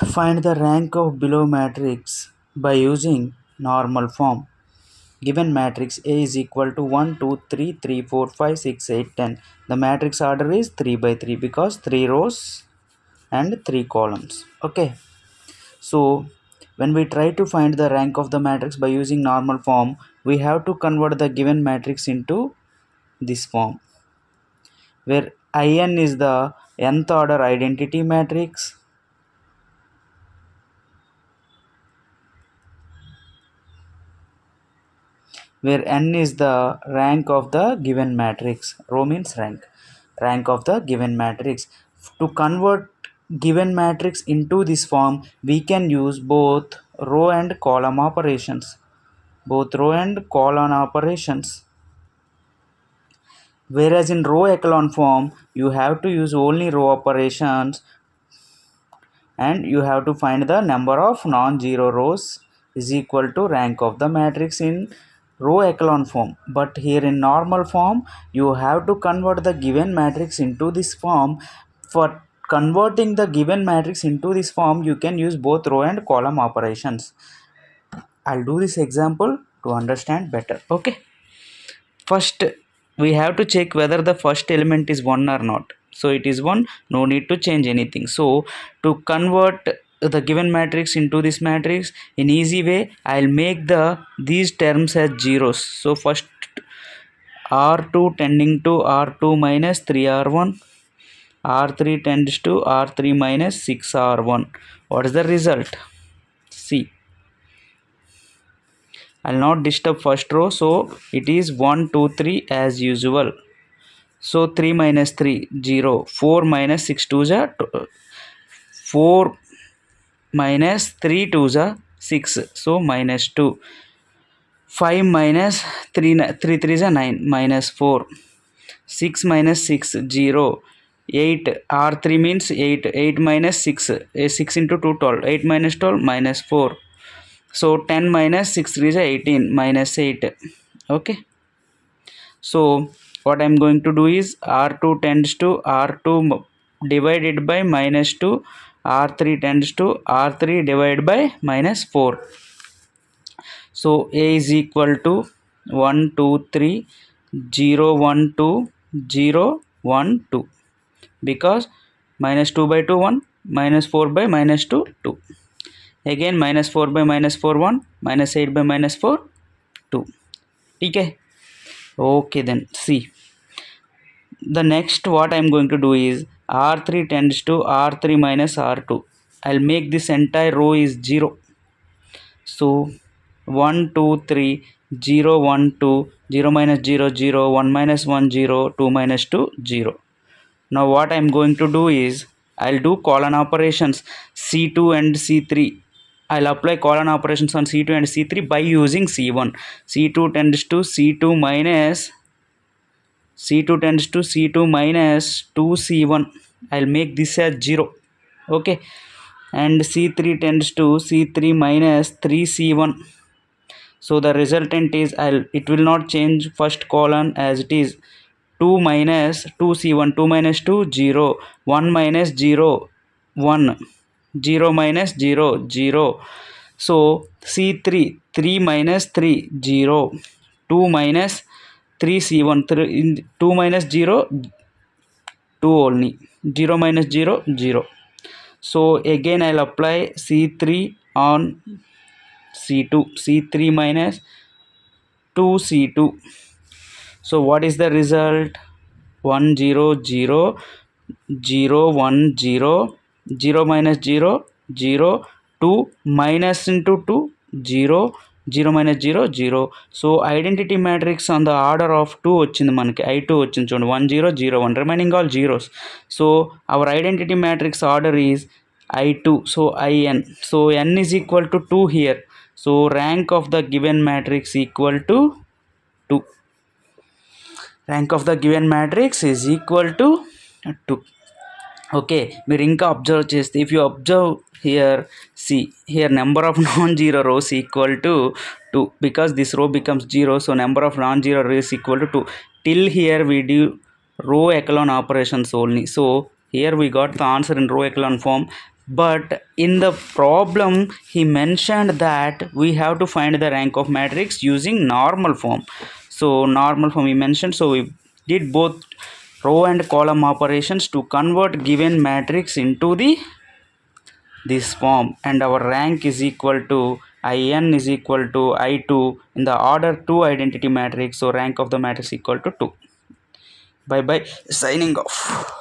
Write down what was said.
Find the rank of below matrix by using normal form. Given matrix A is equal to 1, 2, 3, 3, 4, 5, 6, 8, 10. The matrix order is 3 by 3 because 3 rows and 3 columns. Okay. So when we try to find the rank of the matrix by using normal form, we have to convert the given matrix into this form, where In is the nth order identity matrix, where n is the rank of the given matrix. Row means rank of the given matrix. To convert given matrix into this form, we can use both row and column operations. Both row and column operations. Whereas in row echelon form, you have to use only row operations and you have to find the number of non-zero rows is equal to rank of the matrix in row echelon form. But here in normal form, you have to convert the given matrix into this form. For converting the given matrix into this form, you can use both row and column operations. I'll do this example to understand better. Okay. First, we have to check whether the first element is 1 or not. So it is 1, no need to change anything. So to convert the given matrix into this matrix in easy way, I'll make these terms as zeros. So first, R2 tending to R2 minus 3R1, R3 tends to R3 minus 6R1. What is the result? See, I'll not disturb first row, so it is 1, 2, 3 as usual. So 3 minus 3, 0. 4 minus 6 2 is 4 minus 3 2 is 6. So minus 2. 5 minus 3, 3 3 is 9. Minus 4. 6 minus 6, 0. 8. R3 means 8. 8 minus 6. 6 into 2, 12. 8 minus 12, minus 4. So 10 minus 6 3 is 18. Minus 8. Okay. So what I'm going to do is R2 tends to R2 divided by minus 2, R3 tends to R3 divided by minus 4. So A is equal to 1 2 3 0 1 2 0 1 2, because minus 2 by 2 1, minus 4 by minus 2 2. Again minus 4 by minus 4 1, minus 8 by minus 4 2. Okay. Okay, then see. The next what I am going to do is R3 tends to R3 minus R2. I'll make this entire row is 0. So 1 2 3 0 1 2 0 minus 0 0 1 minus 1 0 2 minus 2 0. Now what I am going to do is I'll do colon operations C2 and C3. I'll apply colon operations on C2 and C3 by using C1. C2 tends to C2 minus C2 tends to C2 minus 2C1. I'll make this as 0. Okay. And C3 tends to C3 minus 3C1. So the resultant is it will not change first column as it is 2 minus 2C1. 2 minus 2 0. 1 minus 0 1. 0 minus 0 0. So C3 3 minus 3 0. 2 minus 3C1 2 minus 0 2 only. 0 minus 0 0. So again I'll apply C3 on C2. C3 minus 2C2. So what is the result? 1 0 0 0 1 0 0 minus 0 0 2 minus into 2 0 0 minus 0 0. So identity matrix on the order of 2 వచ్చింది మనకి I2 వచ్చింది చూడండి 1 0 0 1 remaining all zeros. So our identity matrix order is I2. So IN. So n is equal to 2 here. So rank of the given matrix equal to 2. Rank of the given matrix is equal to 2. Okay, మీరు ఇంకా observe చేస్తే if you observe here, see here number of non zero rose equal to 2 because this row becomes 0, so number of non-zero rows equal to 2. Till here we do row echelon operations only. So Here we got the answer in row echelon form, but in the problem he mentioned that we have to find the rank of matrix using normal form. So normal form he mentioned, so we did both row and column operations to convert given matrix into the this form, and our rank is equal to in is equal to I2 in the order 2 identity matrix, so rank of the matrix equal to 2. Bye bye, signing off.